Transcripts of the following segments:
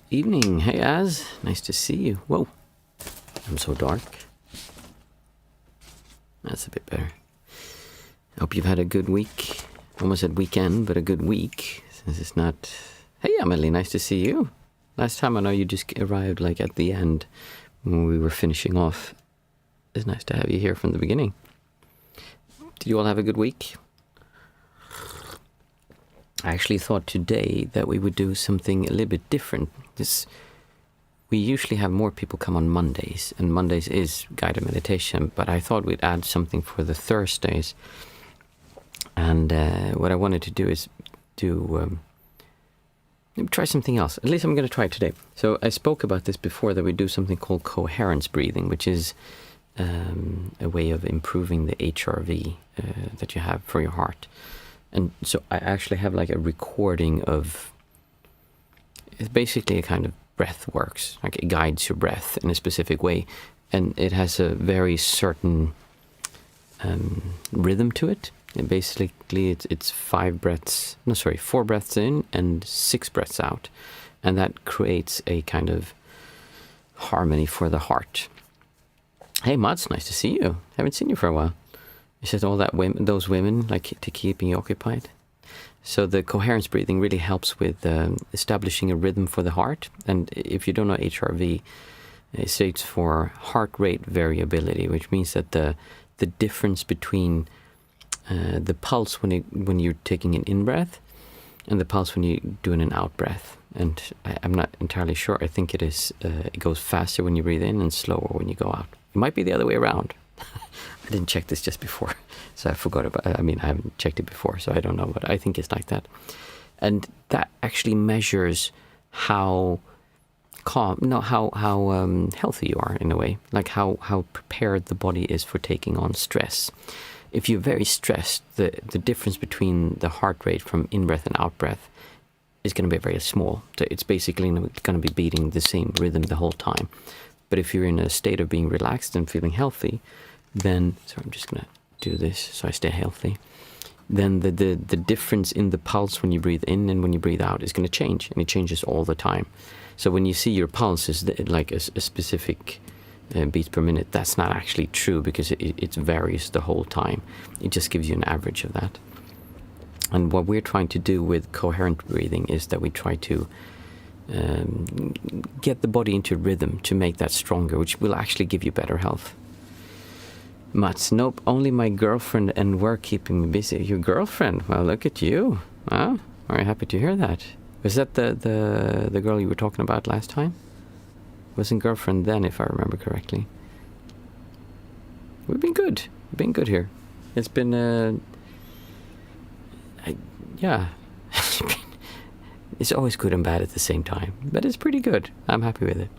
Evening. Hey, Az. Nice to see you. Whoa. I'm so dark. That's a bit better. I hope you've had a good week. Almost said weekend, but a good week. Since it's not... Hey, Emily. Nice to see you. Last time I know you just arrived like at the end when we were finishing off. It's nice to have you here from the beginning. Did you all have a good week? I actually thought today that we would do something a little bit different. We usually have more people come on Mondays, and Mondays is guided meditation, but I thought we'd add something for the Thursdays. And what I wanted to do is try something else. At least I'm going to try it today. So I spoke about this before, that we do something called coherence breathing, which is a way of improving the HRV that you have for your heart. And so I actually have like a recording of, it's basically a kind of breath works, like it guides your breath in a specific way. And it has a very certain rhythm to it. And basically it's 4 breaths in and 6 breaths out. And that creates a kind of harmony for the heart. Hey, Mads, nice to see you. Haven't seen you for a while. Is it all that those women like to keeping you occupied? So the coherence breathing really helps with establishing a rhythm for the heart. And if you don't know HRV, it stands for heart rate variability, which means that the difference between the pulse when you're taking an in-breath and the pulse when you're doing an out-breath. And I'm not entirely sure. I think it goes faster when you breathe in and slower when you go out. It might be the other way around. I didn't check this just before, so I forgot about it. I mean, I haven't checked it before, so I don't know, but I think it's like that. And that actually measures how healthy you are in a way, like how prepared the body is for taking on stress. If you're very stressed, the difference between the heart rate from in-breath and out-breath is going to be very small. So it's basically going to be beating the same rhythm the whole time. But if you're in a state of being relaxed and feeling healthy, then, so I'm just going to do this so I stay healthy, then the difference in the pulse when you breathe in and when you breathe out is going to change, and it changes all the time. So when you see your pulse is like a specific beats per minute, that's not actually true, because it varies the whole time. It just gives you an average of that. And what we're trying to do with coherent breathing is that we try to get the body into rhythm to make that stronger, which will actually give you better health. Mats, nope, only my girlfriend and work keeping me busy. Your girlfriend? Well, look at you. Well, very happy to hear that. Was that the girl you were talking about last time? Wasn't girlfriend then, if I remember correctly. We've been good. We've been good here. It's been, yeah. It's always good and bad at the same time, but it's pretty good. I'm happy with it.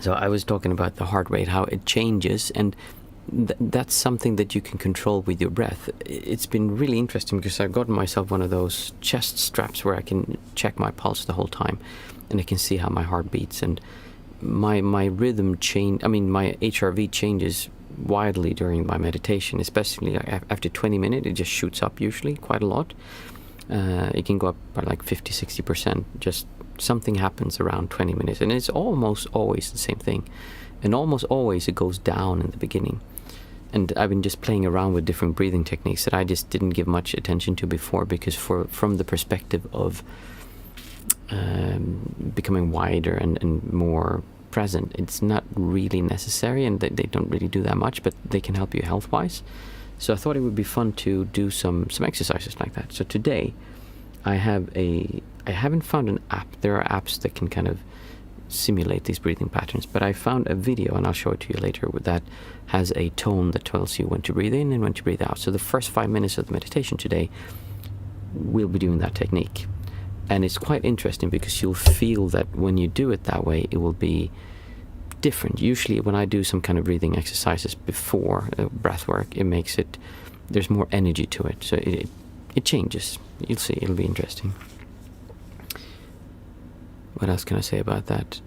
So I was talking about the heart rate, how it changes, and that's something that you can control with your breath. It's been really interesting because I've gotten myself one of those chest straps where I can check my pulse the whole time, and I can see how my heart beats, and my rhythm my HRV changes widely during my meditation, especially after 20 minutes. It just shoots up usually quite a lot. It can go up by like 50-60%. Just something happens around 20 minutes, and it's almost always the same thing, and almost always it goes down in the beginning. And I've been just playing around with different breathing techniques that I just didn't give much attention to before, because from the perspective of becoming wider and more present, it's not really necessary, and they don't really do that much, but they can help you health-wise. So I thought it would be fun to do some exercises like that. So today I haven't found an app. There are apps that can kind of simulate these breathing patterns, but I found a video, and I'll show it to you later, that has a tone that tells you when to breathe in and when to breathe out. So the first 5 minutes of the meditation today, we'll be doing that technique. And it's quite interesting because you'll feel that when you do it that way, it will be different. Usually when I do some kind of breathing exercises before breath work, there's more energy to it. So it changes. You'll see, it'll be interesting. What else can I say about that?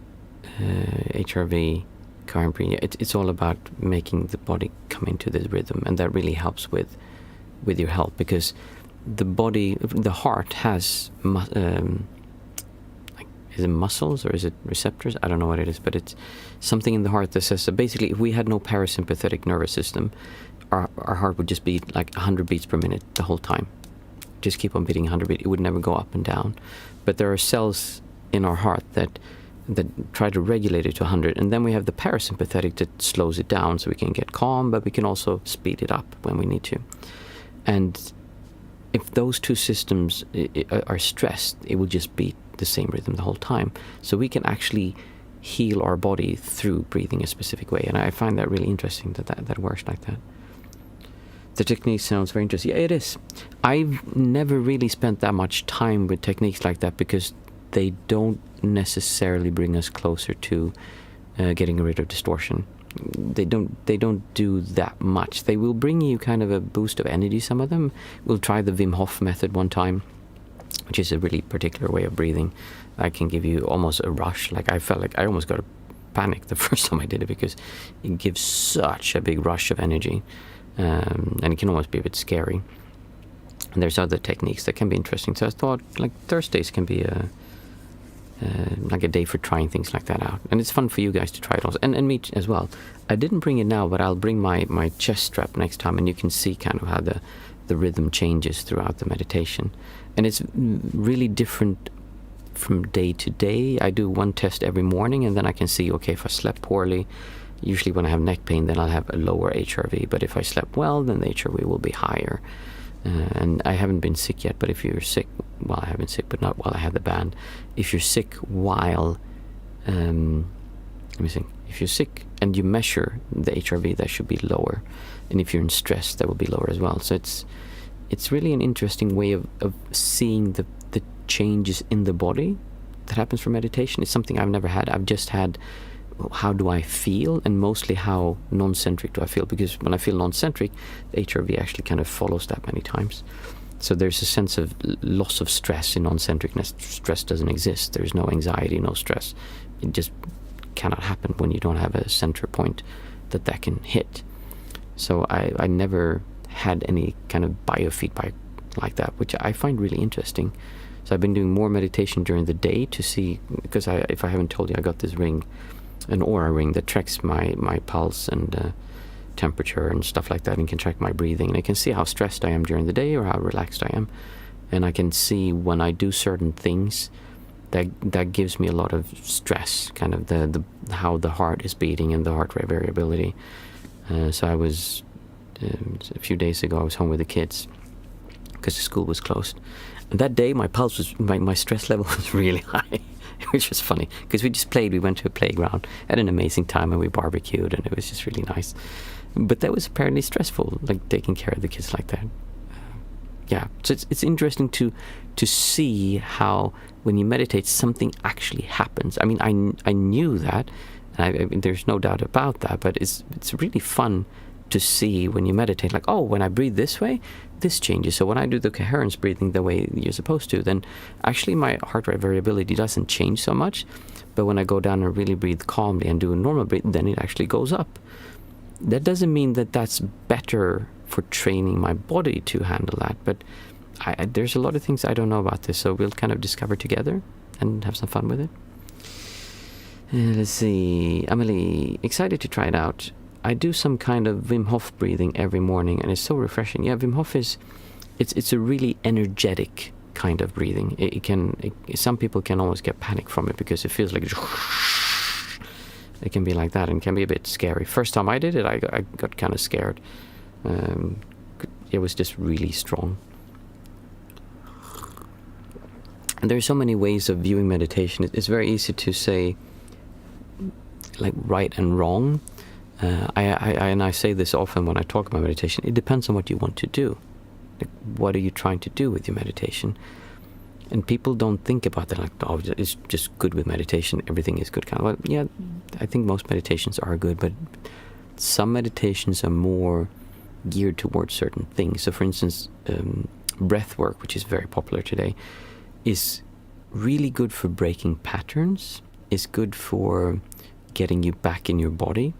HRV, coherent breathing. It's all about making the body come into this rhythm, and that really helps with your health, because the heart has is it muscles or is it receptors? I don't know what it is, but it's something in the heart that says, so basically if we had no parasympathetic nervous system, our heart would just beat like 100 beats per minute the whole time. Just keep on beating 100 beats. It would never go up and down. But there are cells in our heart that try to regulate it to 100, and then we have the parasympathetic that slows it down so we can get calm, but we can also speed it up when we need to. And if those two systems are stressed, it will just beat the same rhythm the whole time. So we can actually heal our body through breathing a specific way, and I find that really interesting that works like that. The technique sounds very interesting. Yeah, it is. I've never really spent that much time with techniques like that because they don't necessarily bring us closer to getting rid of distortion. They don't do that much. They will bring you kind of a boost of energy, some of them. We'll try the Wim Hof method one time, which is a really particular way of breathing. I can give you almost a rush. Like I felt like I almost got a panic the first time I did it because it gives such a big rush of energy. And it can almost be a bit scary. And there's other techniques that can be interesting. So I thought like Thursdays can be like a day for trying things like that out. And it's fun for you guys to try it also. And me as well. I didn't bring it now, but I'll bring my chest strap next time, and you can see kind of how the rhythm changes throughout the meditation. And it's really different from day to day. I do one test every morning, and then I can see, okay, if I slept poorly, usually when I have neck pain, then I'll have a lower HRV. But if I slept well, then the HRV will be higher. And I haven't been sick yet, but if you're sick, well, I have been sick, but not while I had the band. If you're sick while, let me think. If you're sick and you measure the HRV, that should be lower. And if you're in stress, that will be lower as well. So it's really an interesting way of seeing the changes in the body that happens from meditation. It's something I've never had. I've just had, how do I feel, and mostly how non-centric do I feel, because when I feel non-centric, the HRV actually kind of follows that many times. So there's a sense of loss of stress in non-centricness. Stress doesn't exist. There's no anxiety, no stress. It just cannot happen when you don't have a center point that can hit. So I never had any kind of biofeedback like that, which I find really interesting. So I've been doing more meditation during the day to see, because if I haven't told you, I got this ring, an Aura ring that tracks my pulse and temperature and stuff like that, and can track my breathing, and I can see how stressed I am during the day or how relaxed I am, and I can see when I do certain things that gives me a lot of stress, kind of the how the heart is beating and the heart rate variability. So I was a few days ago I was home with the kids because the school was closed, and that day my pulse was my stress level was really high. Which was funny, because we went to a playground, had an amazing time, and we barbecued, and it was just really nice. But that was apparently stressful, like taking care of the kids like that. Yeah, so it's interesting to see how when you meditate, something actually happens. I mean, I knew that, and there's no doubt about that, but it's really fun to see when you meditate, like, oh, when I breathe this way, this changes. So when I do the coherence breathing the way you're supposed to, then actually my heart rate variability doesn't change so much. But when I go down and really breathe calmly and do a normal breath, then it actually goes up. That doesn't mean that that's better for training my body to handle that. But there's a lot of things I don't know about this, so we'll kind of discover together and have some fun with it. Let's see. Amelie, excited to try it out. I do some kind of Wim Hof breathing every morning, and it's so refreshing. Yeah, Wim Hof it's a really energetic kind of breathing. Some people can almost get panic from it because it feels like it can be like that and can be a bit scary. First time I did it, I got kind of scared. It was just really strong. And there are so many ways of viewing meditation. It's very easy to say like right and wrong. I say this often when I talk about meditation. It depends on what you want to do. Like, what are you trying to do with your meditation? And people don't think about that like, oh, it's just good with meditation. Everything is good. Kind of. Well, yeah, I think most meditations are good, but some meditations are more geared towards certain things. So, for instance, breath work, which is very popular today, is really good for breaking patterns. Is good for getting you back in your body.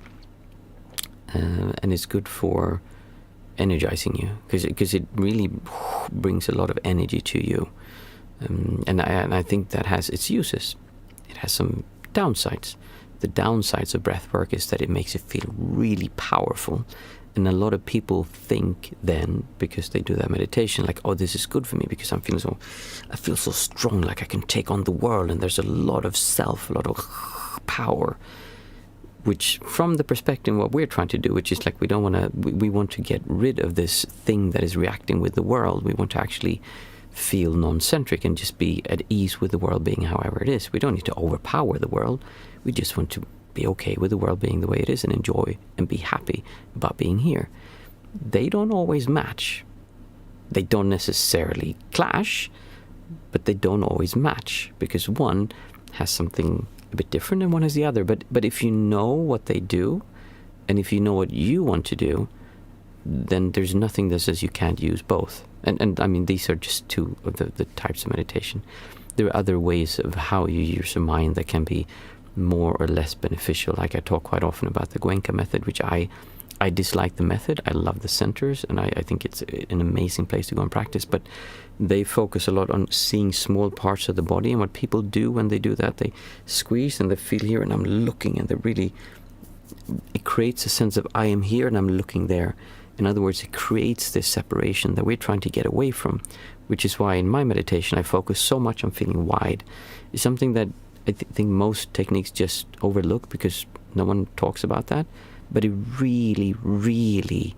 And it's good for energizing you because it really brings a lot of energy to you, and I think that has its uses. it has some downsides. The downsides of breath work is that it makes you feel really powerful. And a lot of people think then, because they do that meditation, like, oh, this is good for me because I feel so strong, like I can take on the world, and there's a lot of self, a lot of power, which from the perspective of what we're trying to do, which is like we want to get rid of this thing that is reacting with the world. We want to actually feel non-centric and just be at ease with the world being however it is. We don't need to overpower the world. We just want to be okay with the world being the way it is and enjoy and be happy about being here. They don't always match. They don't necessarily clash, but they don't always match because one has something a bit different and one has the other. But if you know what they do and if you know what you want to do, then there's nothing that says you can't use both. And I mean, these are just two of the types of meditation. There are other ways of how you use your mind that can be more or less beneficial. Like I talk quite often about the Goenka method, which I dislike the method. I love the centers, and I think it's an amazing place to go and practice. But they focus a lot on seeing small parts of the body, and what people do when they do that, they squeeze and they feel here, and I'm looking, and it creates a sense of I am here and I'm looking there. In other words, it creates this separation that we're trying to get away from, which is why in my meditation I focus so much on feeling wide. It's something that I think most techniques just overlook because no one talks about that. But it really, really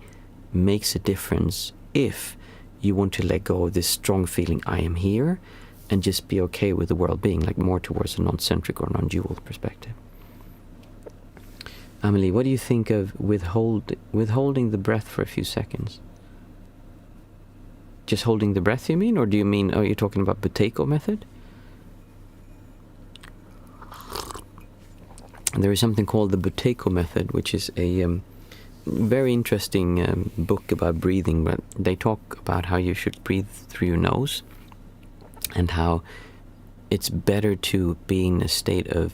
makes a difference if you want to let go of this strong feeling, I am here, and just be okay with the world being like more towards a non-centric or non-dual perspective. Amelie, what do you think of withholding the breath for a few seconds? Just holding the breath, you mean? Or do you mean, you're talking about Buteyko method? There is something called the Buteyko method, which is a very interesting book about breathing. But they talk about how you should breathe through your nose and how it's better to be in a state of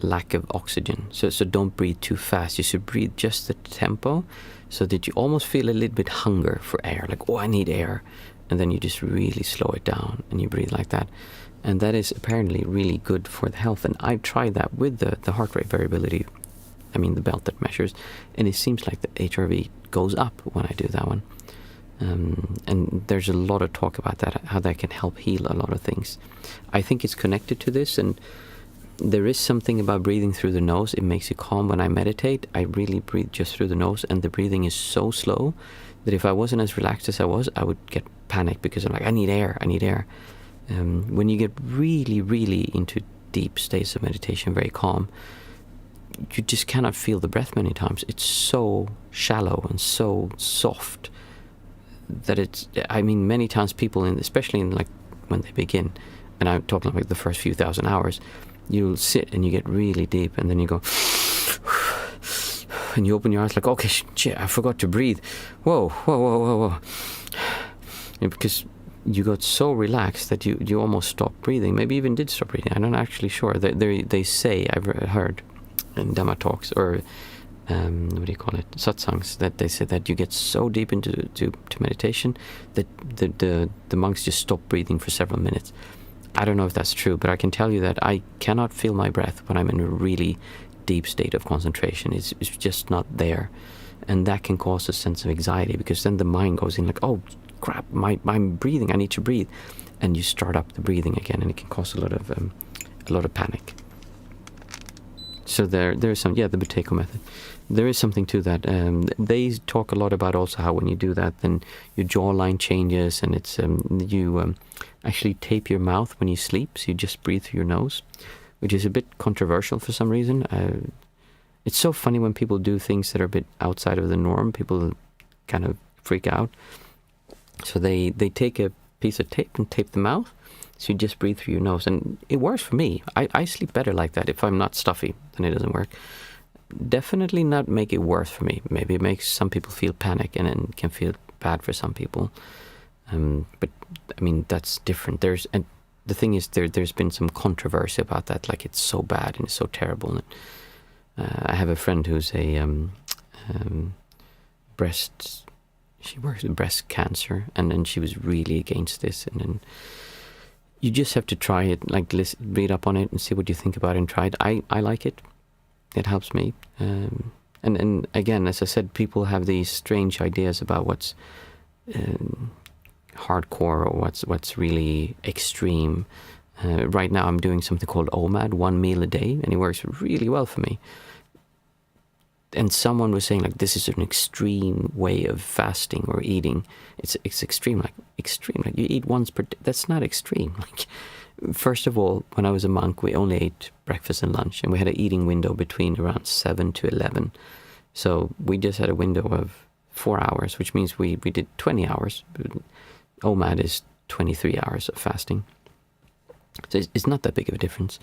lack of oxygen. So don't breathe too fast. You should breathe just the tempo so that you almost feel a little bit hunger for air, like, oh, I need air. And then you just really slow it down and you breathe like that. And that is apparently really good for the health. And I've tried that with the heart rate variability, I mean the belt that measures, and it seems like the HRV goes up when I do that one. And there's a lot of talk about that, how that can help heal a lot of things. I think it's connected to this, and there is something about breathing through the nose. It makes you calm. When I meditate, I really breathe just through the nose, and the breathing is so slow that if I wasn't as relaxed as I was, I would get panicked because I'm like, I need air. When you get really, really into deep states of meditation, very calm, you just cannot feel the breath many times. It's so shallow and so soft that many times people, especially in like when they begin, and I'm talking like the first few thousand hours, you'll sit and you get really deep, and then you go, and you open your eyes like, okay, shit, I forgot to breathe. Whoa. Because you got so relaxed that you almost stopped breathing. Maybe even did stop breathing. I'm not actually sure. They say, I've heard in Dhamma talks or what do you call it, satsangs, that they say that you get so deep into meditation that the monks just stop breathing for several minutes. I don't know if that's true, but I can tell you that I cannot feel my breath when I'm in a really deep state of concentration. It's just not there. And that can cause a sense of anxiety because then the mind goes in like, oh, crap, I'm breathing, I need to breathe. And you start up the breathing again, and it can cause a lot of panic. So there's some, the Buteyko method. There is something to that. They talk a lot about also how when you do that, then your jawline changes, and it's you actually tape your mouth when you sleep, so you just breathe through your nose, which is a bit controversial for some reason. It's so funny when people do things that are a bit outside of the norm. People kind of freak out. So they take a piece of tape and tape the mouth, so you just breathe through your nose. And it works for me. I sleep better like that. If I'm not stuffy, then it doesn't work. Definitely not make it worse for me. Maybe it makes some people feel panic, and it can feel bad for some people. But I mean, that's different. And the thing is, there's been some controversy about that. Like, it's so bad and it's so terrible. And, I have a friend who's a she works with breast cancer, and then she was really against this. And then you just have to try it, like read up on it and see what you think about it and try it. I like it. It helps me. And again, as I said, people have these strange ideas about what's hardcore or what's really extreme. Right now I'm doing something called OMAD, 1 meal a day, and it works really well for me. And someone was saying, like, this is an extreme way of fasting or eating. It's extreme, like you eat once per day. That's not extreme. Like, first of all, when I was a monk, we only ate breakfast and lunch, and we had an eating window between around 7 to 11. So we just had a window of 4 hours, which means we did 20 hours. OMAD is 23 hours of fasting. So it's not that big of a difference.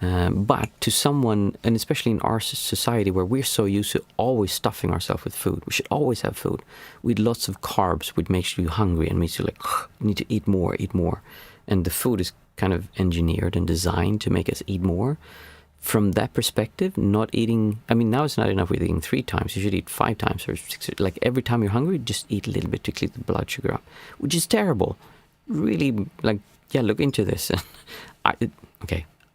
But to someone, and especially in our society where we're so used to always stuffing ourselves with food, we should always have food. We eat lots of carbs, which makes you hungry and makes you like, you need to eat more. And the food is kind of engineered and designed to make us eat more. From that perspective, not eating, I mean, now it's not enough with eating 3 times. You should eat 5 times or 6. Like every time you're hungry, just eat a little bit to keep the blood sugar up, which is terrible. Really, like, yeah, look into this.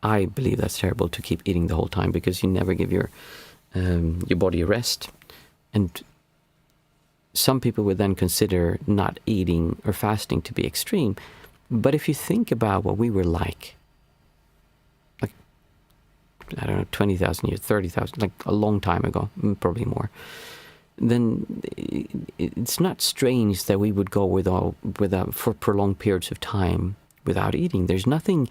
I believe that's terrible to keep eating the whole time because you never give your body a rest. And some people would then consider not eating or fasting to be extreme. But if you think about what we were like, I don't know, 20,000 years, 30,000, like a long time ago, probably more, then it's not strange that we would go without for prolonged periods of time without eating. There's nothing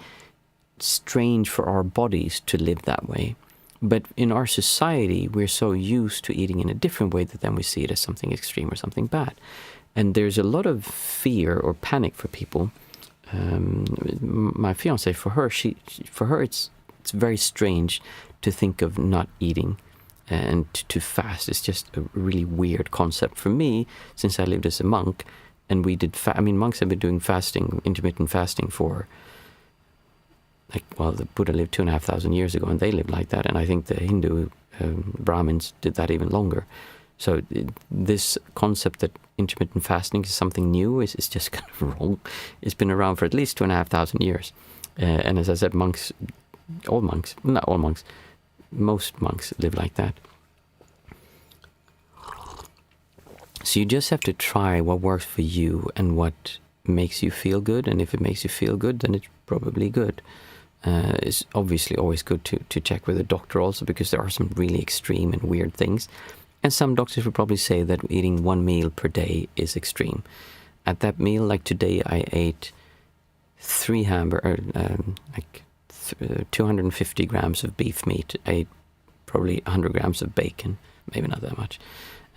strange for our bodies to live that way. But in our society, we're so used to eating in a different way that then we see it as something extreme or something bad. And there's a lot of fear or panic for people. My fiancée, for her, it's very strange to think of not eating and to fast. It's just a really weird concept for me, since I lived as a monk, and we did. Monks have been doing fasting, intermittent fasting, for the Buddha lived 2,500 years ago, and they lived like that. And I think the Hindu Brahmins did that even longer. So this concept that intermittent fasting is something new is just kind of wrong. It's been around for at least 2,500 years, and as I said, most monks live like that. So you just have to try what works for you and what makes you feel good. And if it makes you feel good, then it's probably good. It's obviously always good to check with a doctor also, because there are some really extreme and weird things. And some doctors would probably say that eating 1 meal per day is extreme. At that meal, like today, I ate 3 hamburgers, 250 grams of beef meat. I ate probably 100 grams of bacon, maybe not that much,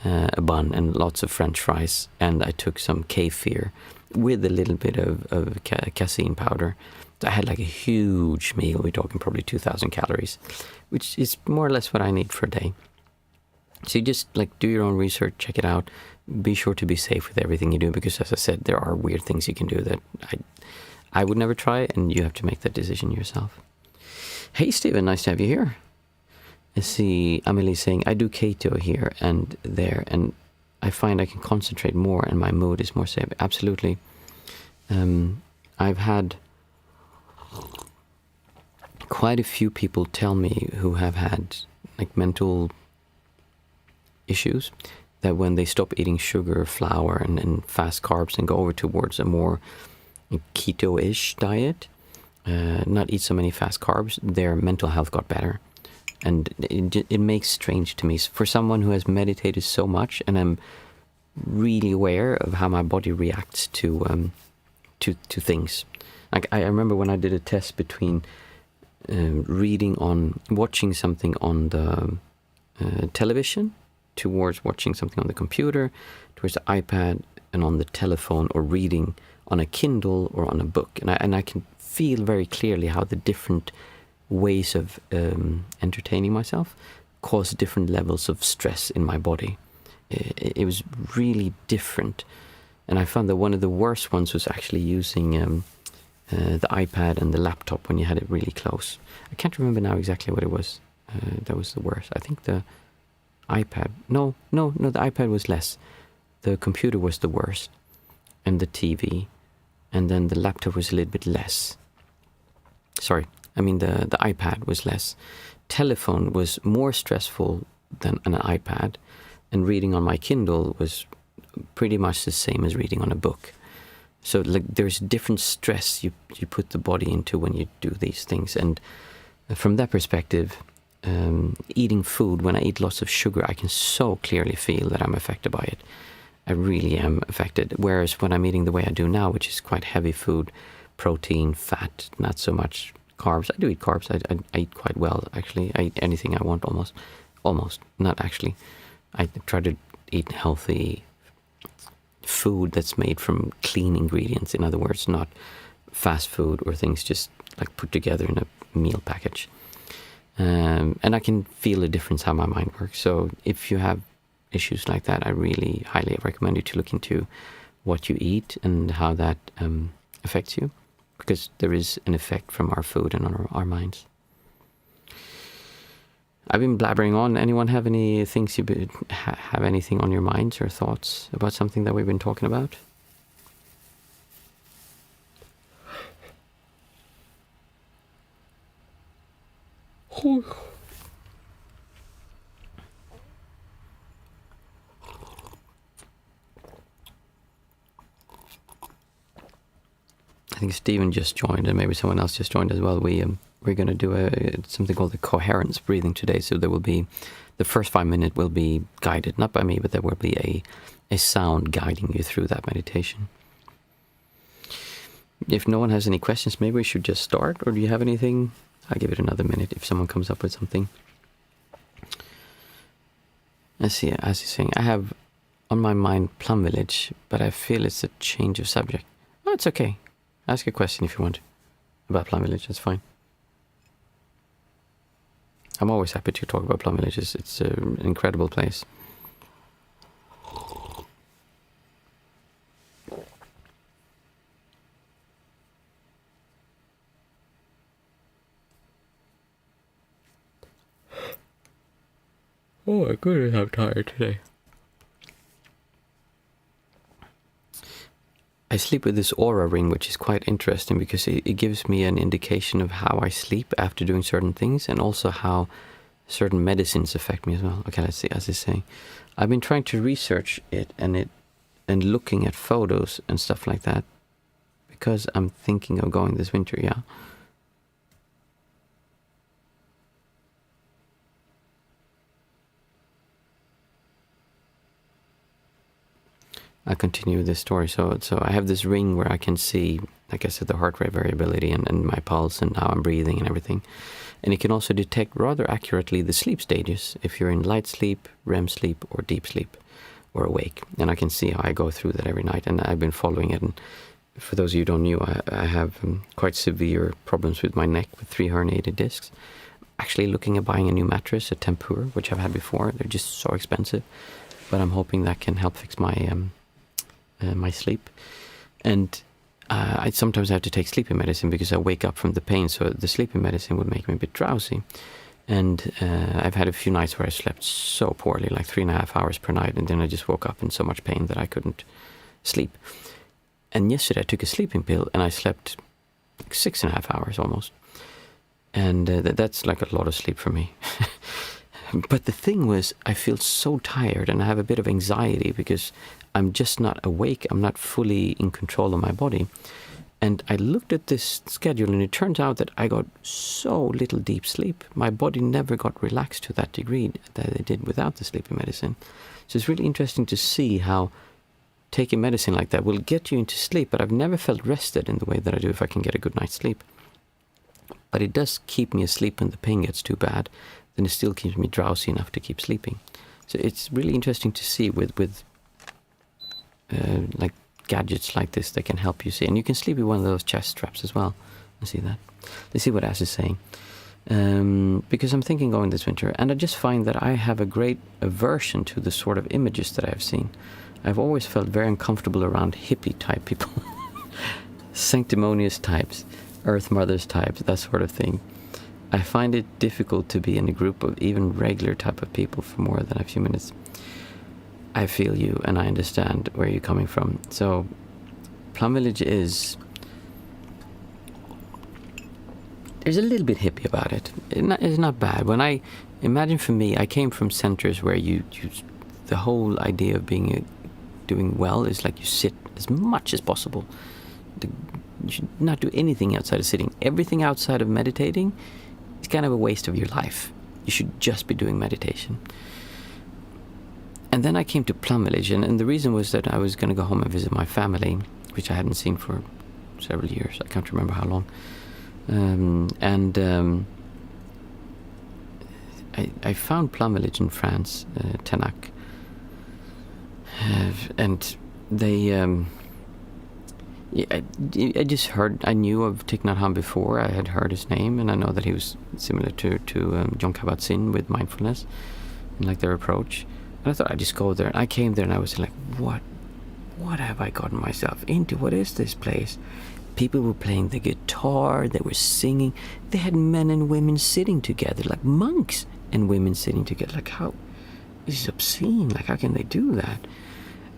a bun and lots of French fries. And I took some kefir with a little bit of casein powder. I had like a huge meal. We're talking probably 2,000 calories, which is more or less what I need for a day. So you just do your own research, check it out. Be sure to be safe with everything you do, because as I said, there are weird things you can do that I would never try, and you have to make that decision yourself. Hey, Stephen, nice to have you here. I see Amelie saying, I do keto here and there, and I find I can concentrate more and my mood is more stable. Absolutely. I've had quite a few people tell me who have had mental issues, that when they stop eating sugar, flour, and fast carbs and go over towards a more keto-ish diet, not eat so many fast carbs, their mental health got better. And it makes strange to me. For someone who has meditated so much, and I'm really aware of how my body reacts to things. I remember when I did a test between watching something on the television, towards watching something on the computer, towards the iPad, and on the telephone, or reading on a Kindle or on a book. And I can feel very clearly how the different ways of entertaining myself cause different levels of stress in my body. It was really different. And I found that one of the worst ones was actually using the iPad and the laptop when you had it really close. I can't remember now exactly what it was. That was the worst. I think the iPad. No, the iPad was less. The computer was the worst. And the TV. And then the laptop was a little bit less. Sorry, I mean the iPad was less. Telephone was more stressful than an iPad, and reading on my Kindle was pretty much the same as reading on a book. So like there's different stress you put the body into when you do these things. And from that perspective, eating food, when I eat lots of sugar, I can so clearly feel that I'm affected by it. I really am affected. Whereas when I'm eating the way I do now, which is quite heavy food, protein, fat, not so much carbs. I do eat carbs. I eat quite well, actually. I eat anything I want almost. Almost, not actually. I try to eat healthy food that's made from clean ingredients. In other words, not fast food or things just like put together in a meal package. And I can feel a difference how my mind works. So if you have issues like that, I really highly recommend you to look into what you eat and how that affects you, because there is an effect from our food and on our minds. I've been blabbering on. Anyone have any things have anything on your minds or thoughts about something that we've been talking about? I think Stephen just joined, and maybe someone else just joined as well. We're going to do something called the coherence breathing today. So there will be, the first 5 minutes will be guided, not by me, but there will be a sound guiding you through that meditation. If no one has any questions, maybe we should just start, or do you have anything? I'll give it another minute if someone comes up with something. Let's see, as you're saying, I have on my mind Plum Village, but I feel it's a change of subject. Oh, it's okay. Ask a question if you want about Plum Village, that's fine. I'm always happy to talk about Plum Village. It's an incredible place. Oh my goodness, I'm tired today. I sleep with this aura ring, which is quite interesting because it gives me an indication of how I sleep after doing certain things, and also how certain medicines affect me as well. Okay, let's see. As I say, I've been trying to research it and looking at photos and stuff like that, because I'm thinking of going this winter. Yeah. I'll continue this story. So I have this ring where I can see, like I said, the heart rate variability and my pulse and how I'm breathing and everything. And it can also detect rather accurately the sleep stages, if you're in light sleep, REM sleep, or deep sleep, or awake. And I can see how I go through that every night. And I've been following it. And for those of you who don't know, I have quite severe problems with my neck with 3 herniated discs. Actually looking at buying a new mattress, a Tempur, which I've had before. They're just so expensive. But I'm hoping that can help fix my my sleep. And I sometimes have to take sleeping medicine because I wake up from the pain, so the sleeping medicine would make me a bit drowsy. And I've had a few nights where I slept so poorly, like 3.5 hours per night, and then I just woke up in so much pain that I couldn't sleep. And yesterday I took a sleeping pill and I slept like 6.5 hours almost. And that's like a lot of sleep for me. But the thing was, I feel so tired and I have a bit of anxiety because I'm just not awake. I'm not fully in control of my body. And I looked at this schedule and it turns out that I got so little deep sleep. My body never got relaxed to that degree that it did without the sleeping medicine. So it's really interesting to see how taking medicine like that will get you into sleep, but I've never felt rested in the way that I do if I can get a good night's sleep. But it does keep me asleep when the pain gets too bad. Then it still keeps me drowsy enough to keep sleeping. So it's really interesting to see with like gadgets like this that can help you see. And you can sleep with one of those chest straps as well. I see that. Let's see what Ash is saying. Because I'm thinking going this winter, and I just find that I have a great aversion to the sort of images that I've seen. I've always felt very uncomfortable around hippie type people. Sanctimonious types, Earth Mothers types, that sort of thing. I find it difficult to be in a group of even regular type of people for more than a few minutes. I feel you and I understand where you're coming from. So Plum Village is there's a little bit hippie about it. It's not bad. When I imagine, for me, I came from centers where the whole idea of doing well is like you sit as much as possible. You should not do anything outside of sitting. Everything outside of meditating is kind of a waste of your life. You should just be doing meditation. And then I came to Plum Village, and the reason was that I was going to go home and visit my family, which I hadn't seen for several years. I can't remember how long. I found Plum Village in France, Tenac, and they. I just heard. I knew of Thich Nhat Hanh before. I had heard his name, and I know that he was similar to Jon Kabat-Zinn with mindfulness and like their approach. And I thought I'd just go there. And I came there, and I was like, what have I gotten myself into? What is this place? People were playing the guitar. They were singing. They had men and women sitting together, like monks and women sitting together. Like, how? This is obscene. Like, how can they do that?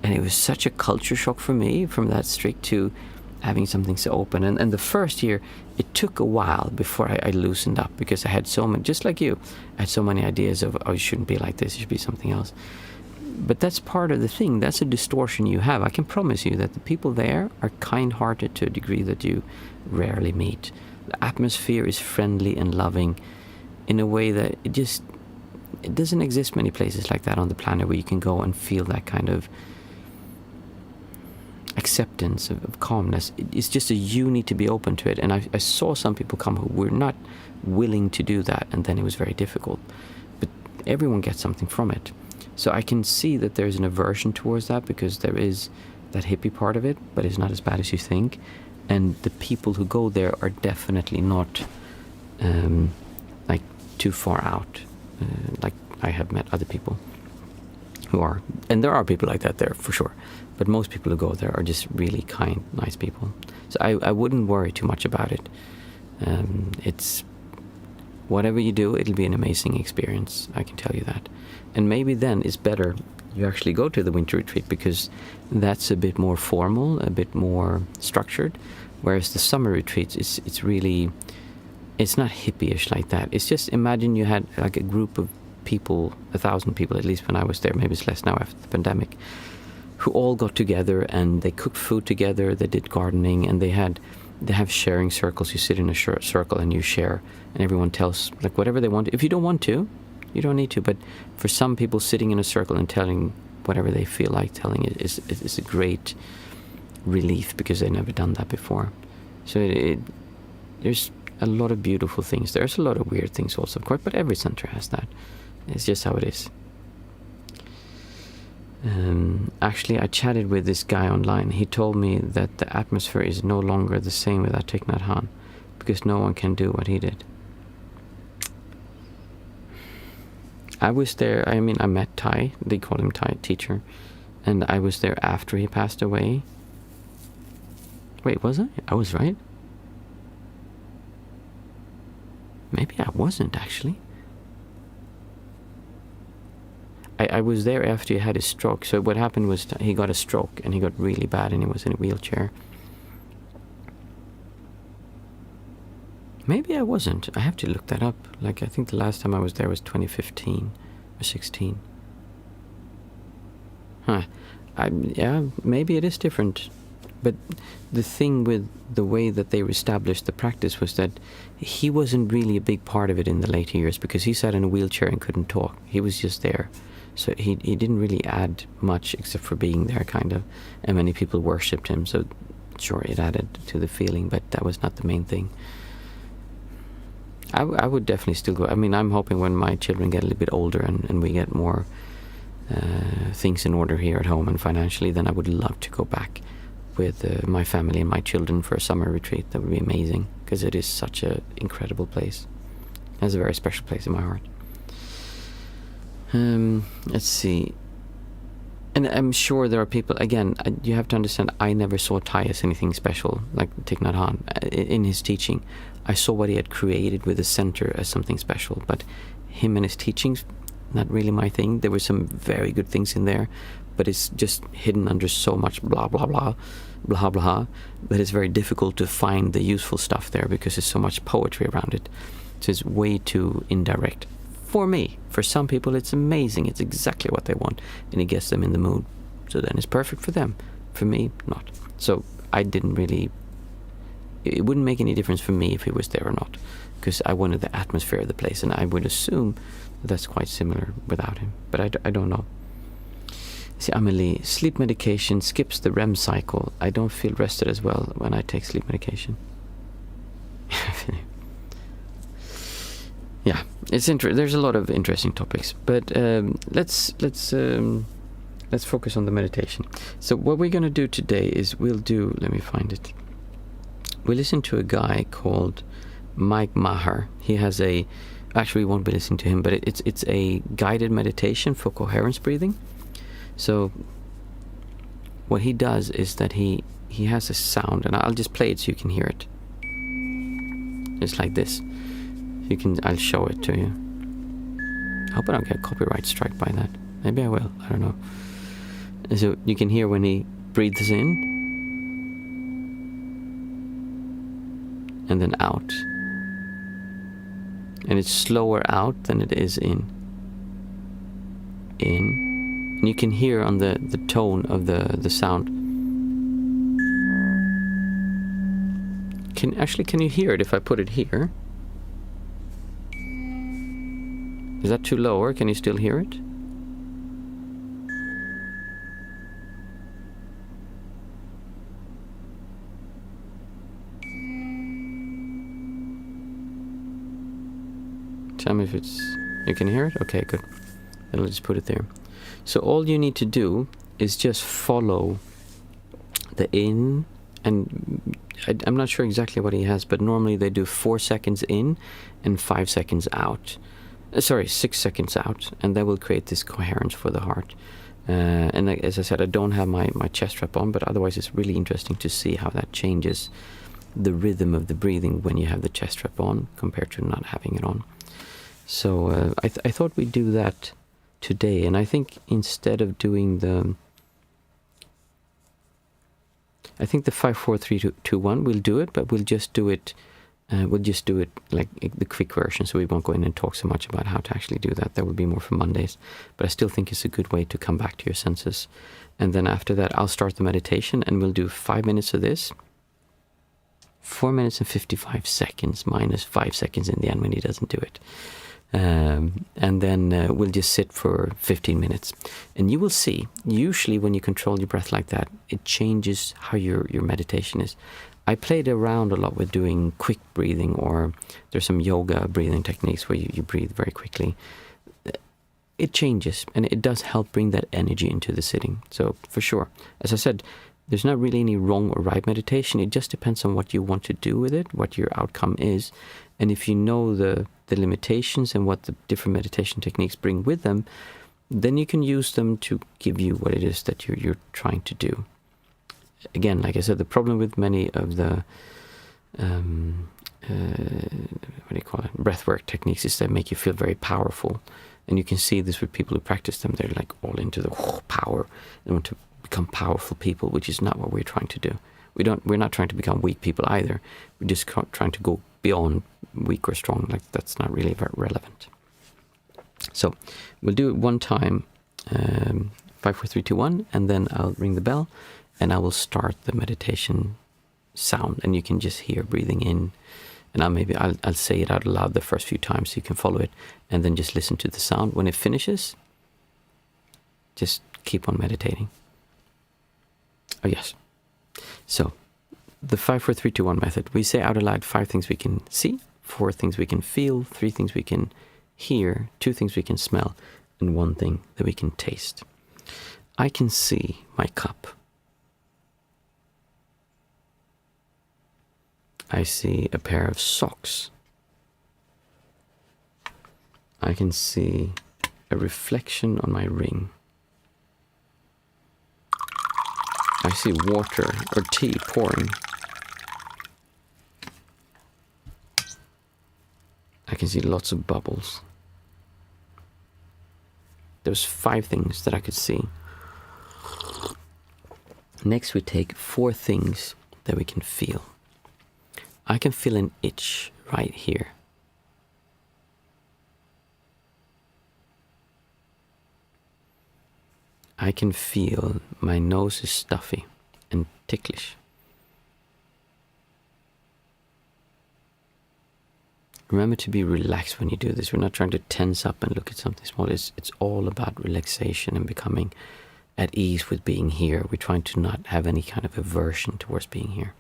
And it was such a culture shock for me, from that strict to having something so open. And the first year, it took a while before I loosened up, because I had so many, just like you, I had so many ideas of, oh, it shouldn't be like this, it should be something else. But that's part of the thing. That's a distortion you have. I can promise you that the people there are kind-hearted to a degree that you rarely meet. The atmosphere is friendly and loving in a way that it doesn't exist many places like that on the planet, where you can go and feel that kind of acceptance of calmness. It's just you need to be open to it. And I saw some people come who were not willing to do that, and then it was very difficult. But everyone gets something from it. So I can see that there's an aversion towards that, because there is that hippie part of it, but it's not as bad as you think. And the people who go there are definitely not like too far out. Like, I have met other people who are, and there are people like that there for sure. But most people who go there are just really kind, nice people. So I wouldn't worry too much about it. It's whatever you do, it'll be an amazing experience. I can tell you that. And maybe then it's better you actually go to the winter retreat, because that's a bit more formal, a bit more structured. Whereas the summer retreats, it's really, it's not hippie-ish like that. It's just, imagine you had like a group of people, 1,000 people at least when I was there, maybe it's less now after the pandemic, who all got together and they cooked food together, they did gardening, and they have sharing circles. You sit in a circle and you share, and everyone tells like whatever they want. If you don't want to, you don't need to. But for some people, sitting in a circle and telling whatever they feel like telling is a great relief, because they've never done that before. So there's a lot of beautiful things. There's a lot of weird things also, of course, but every center has that. It's just how it is. Actually, I chatted with this guy online. He told me that the atmosphere is no longer the same without Thich Nhat Hanh, because no one can do what he did. I was there, I mean, I met Thai, they call him Thai teacher, and I was there after he passed away. Wait, was I? I was right? Maybe I wasn't, actually. I was there after he had his stroke. So what happened was he got a stroke, and he got really bad, and he was in a wheelchair. Maybe I wasn't. I have to look that up. Like, I think the last time I was there was 2015 or 16. Yeah, maybe it is different. But the thing with the way that they established the practice was that he wasn't really a big part of it in the later years, because he sat in a wheelchair and couldn't talk. He was just there. So he didn't really add much except for being there, kind of. And many people worshipped him, so sure, it added to the feeling, but that was not the main thing. I would definitely still go. I mean, I'm hoping when my children get a little bit older and we get more things in order here at home and financially, then I would love to go back with my family and my children for a summer retreat. That would be amazing, because it is such an incredible place. It has a very special place in my heart. Let's see. And I'm sure there are people, again, you have to understand, I never saw Thai as anything special, like Thich Nhat Hanh. In his teaching, I saw what he had created with the center as something special, but him and his teachings, not really my thing. There were some very good things in there, but it's just hidden under so much blah blah blah blah blah that it's very difficult to find the useful stuff there because there's so much poetry around it. So it's way too indirect for me. For some people it's amazing, it's exactly what they want, and it gets them in the mood, so then it's perfect for them. For me, not. So I didn't really, it wouldn't make any difference for me if he was there or not, because I wanted the atmosphere of the place, and I would assume that's quite similar without him, but I don't know. See, Amelie, sleep medication skips the REM cycle. I don't feel rested as well when I take sleep medication. Yeah, it's there's a lot of interesting topics, but let's focus on the meditation. So what we're going to do today is let me find it. We listen to a guy called Mike Maher. He has actually we won't be listening to him, but it's a guided meditation for coherence breathing. So what he does is that he has a sound, and I'll just play it so you can hear it. It's like this. I'll show it to you. I hope I don't get a copyright strike by that. Maybe I will, I don't know. And so you can hear when he breathes in and then out. And it's slower out than it is in. And you can hear on the tone of the sound. Can you hear it if I put it here? Is that too low, or can you still hear it? Tell me if you can hear it? Okay, good. Then I'll just put it there. So all you need to do is just follow the in, and I'm not sure exactly what he has, but normally they do 4 seconds in and 5 seconds out. 6 seconds out, and that will create this coherence for the heart. And as I said, I don't have my chest strap on, but otherwise it's really interesting to see how that changes the rhythm of the breathing when you have the chest strap on compared to not having it on. So I thought we'd do that today, and I think instead of doing the 5, 4, 3, 2, 1, we'll do it, but we'll just do it like the quick version, so we won't go in and talk so much about how to actually do that. That would be more for Mondays. But I still think it's a good way to come back to your senses. And then after that, I'll start the meditation, and we'll do 5 minutes of this. 4 minutes and 55 seconds minus 5 seconds in the end when he doesn't do it. And then we'll just sit for 15 minutes. And you will see, usually when you control your breath like that, it changes how your meditation is. I played around a lot with doing quick breathing, or there's some yoga breathing techniques where you breathe very quickly. It changes, and it does help bring that energy into the sitting. So for sure, as I said, there's not really any wrong or right meditation. It just depends on what you want to do with it, what your outcome is. And if you know the limitations and what the different meditation techniques bring with them, then you can use them to give you what it is that you're trying to do. Again, like I said, the problem with many of the breathwork techniques is that make you feel very powerful, and you can see this with people who practice them. They're like all into the power. They want to become powerful people, which is not what we're trying to do. We're not trying to become weak people either. We're just trying to go beyond weak or strong. Like, that's not really very relevant. So we'll do it one time, 5, 4, 3, 2, 1, and then I'll ring the bell. And I will start the meditation sound, and you can just hear breathing in. And I'll say it out loud the first few times so you can follow it, and then just listen to the sound. When it finishes, just keep on meditating. Oh, yes. So, the 5, 4, 3, 2, 1 method. We say out aloud 5 things we can see, 4 things we can feel, 3 things we can hear, 2 things we can smell, and 1 thing that we can taste. I can see my cup. I see a pair of socks. I can see a reflection on my ring. I see water or tea pouring. I can see lots of bubbles. There's 5 things that I could see. Next we take 4 things that we can feel. I can feel an itch right here. I can feel my nose is stuffy and ticklish. Remember to be relaxed when you do this. We're not trying to tense up and look at something small. It's all about relaxation and becoming at ease with being here. We're trying to not have any kind of aversion towards being here.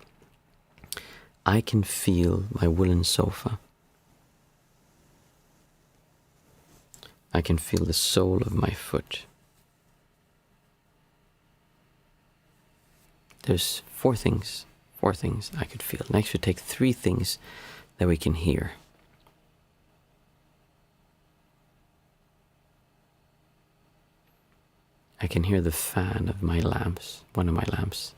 I can feel my woolen sofa. I can feel the sole of my foot. There's 4 things I could feel. Next we take 3 things that we can hear. I can hear the fan of my lamps, one of my lamps.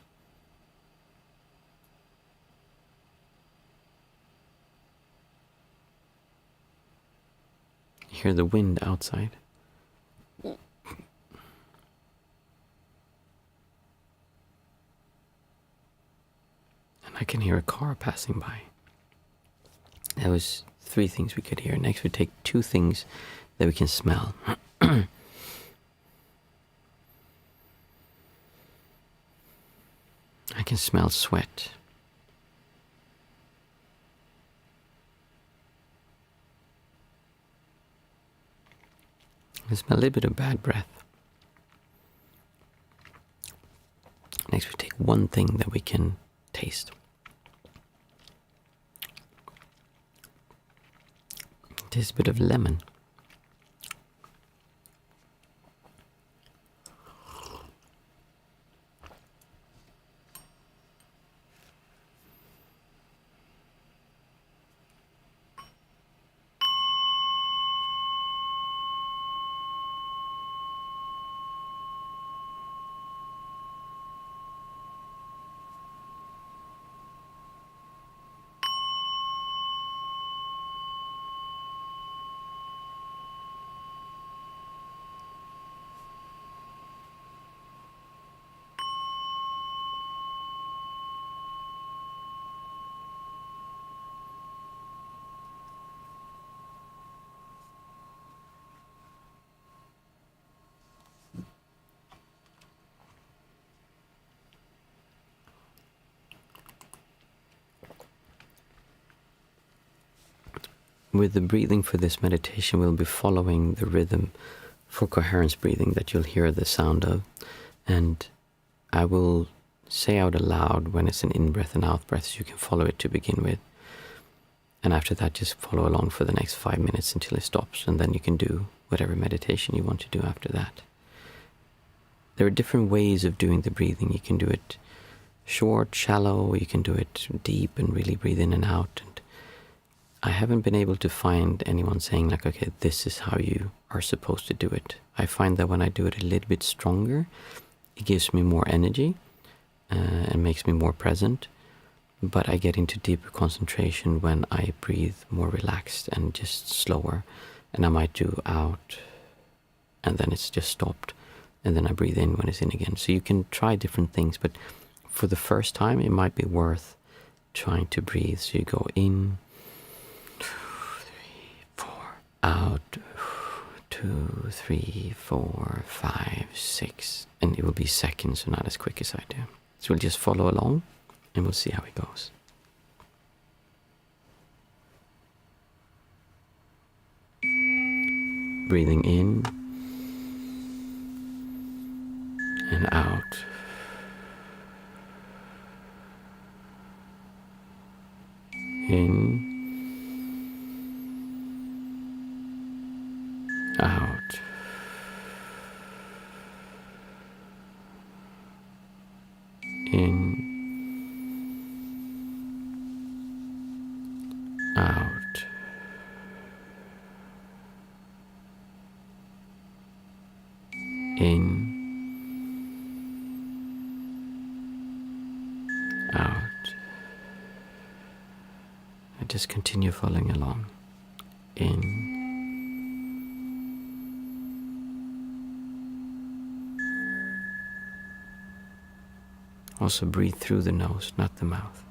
I hear the wind outside. And I can hear a car passing by. That was 3 things we could hear. Next we take 2 things that we can smell. I can smell sweat. I smell a little bit of bad breath. Next we take 1 thing that we can taste. It tastes a bit of lemon. With the breathing for this meditation, we'll be following the rhythm for coherence breathing that you'll hear the sound of. And I will say out aloud when it's an in-breath and out-breath, so you can follow it to begin with. And after that, just follow along for the next 5 minutes until it stops. And then you can do whatever meditation you want to do after that. There are different ways of doing the breathing. You can do it short, shallow, you can do it deep and really breathe in and out. And I haven't been able to find anyone saying like, okay, this is how you are supposed to do it. I find that when I do it a little bit stronger, it gives me more energy and makes me more present. But I get into deeper concentration when I breathe more relaxed and just slower. And I might do out and then it's just stopped. And then I breathe in when it's in again. So you can try different things, but for the first time, it might be worth trying to breathe. So you go in, 2, 3, 4, out, 2, 3, 4, 5, 6. And it will be seconds, so not as quick as I do. So we'll just follow along and we'll see how it goes. Breathing in and out. In, out. In, out. In, out. And just continue following along. In, Also breathe through the nose, not the mouth.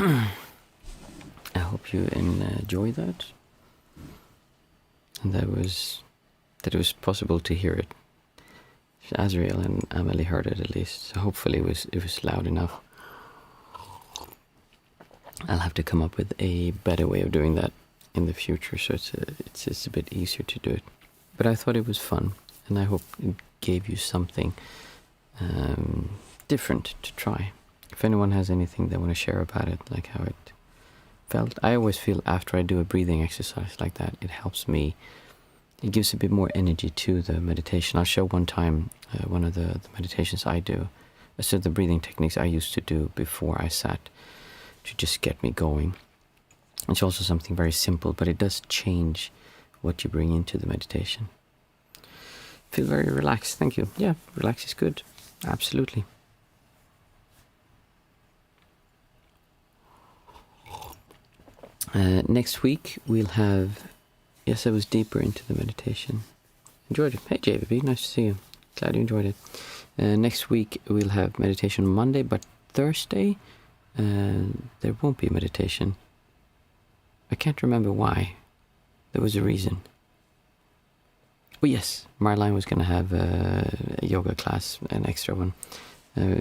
I hope you enjoy that, and that it was possible to hear it. Azriel and Amelie heard it at least, so hopefully it was loud enough. I'll have to come up with a better way of doing that in the future, so it's a bit easier to do it. But I thought it was fun, and I hope it gave you something different to try. If anyone has anything they want to share about it, like how it felt. I always feel after I do a breathing exercise like that, it helps me. It gives a bit more energy to the meditation. I'll show one time one of the meditations I do. So the breathing techniques I used to do before I sat to just get me going. It's also something very simple, but it does change what you bring into the meditation. Feel very relaxed. Thank you. Yeah, relax is good. Absolutely. Next week we'll have... Yes, I was deeper into the meditation. Enjoyed it. Hey JVB, nice to see you. Glad you enjoyed it. Next week we'll have meditation Monday, but Thursday there won't be meditation. I can't remember why. There was a reason. Oh yes, Marlene was going to have a yoga class, an extra one,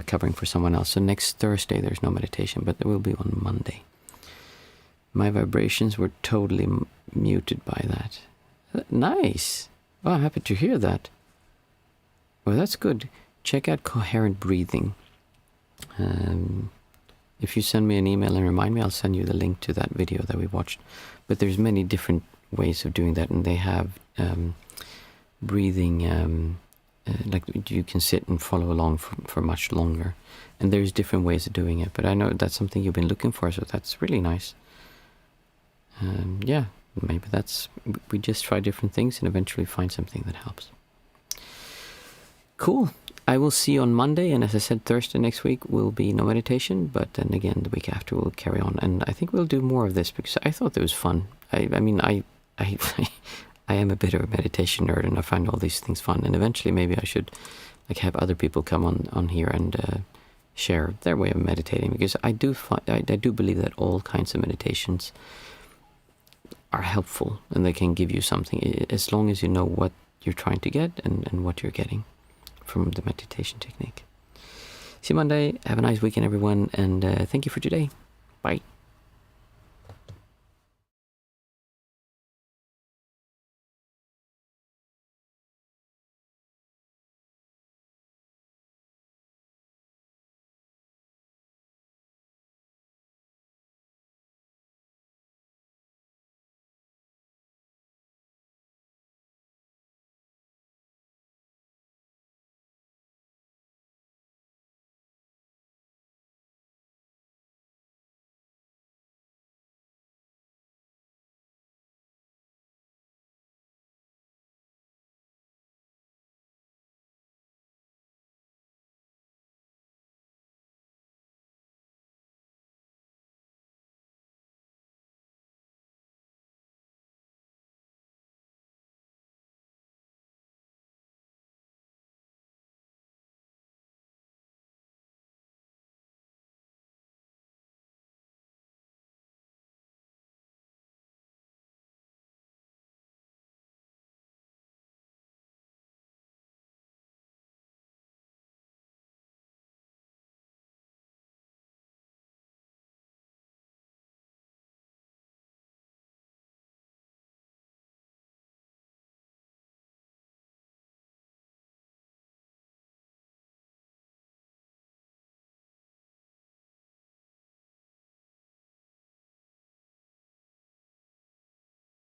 covering for someone else. So next Thursday there's no meditation, but there will be on Monday. My vibrations were totally muted by that. Nice. Oh, I'm happy to hear that. Well, that's good. Check out coherent breathing. If you send me an email and remind me, I'll send you the link to that video that we watched. But there's many different ways of doing that, and they have breathing, like you can sit and follow along for much longer. And there's different ways of doing it, but I know that's something you've been looking for, so that's really nice. Yeah, maybe we just try different things and eventually find something that helps. Cool. I will see you on Monday, and as I said, Thursday next week will be no meditation, but then again the week after we'll carry on, and I think we'll do more of this because I thought it was fun. I mean, I am a bit of a meditation nerd, and I find all these things fun, and eventually maybe I should like have other people come on here and share their way of meditating, because I do believe that all kinds of meditations are helpful and they can give you something as long as you know what you're trying to get and what you're getting from the meditation technique. See you Monday. Have a nice weekend, everyone, and thank you for today. Bye.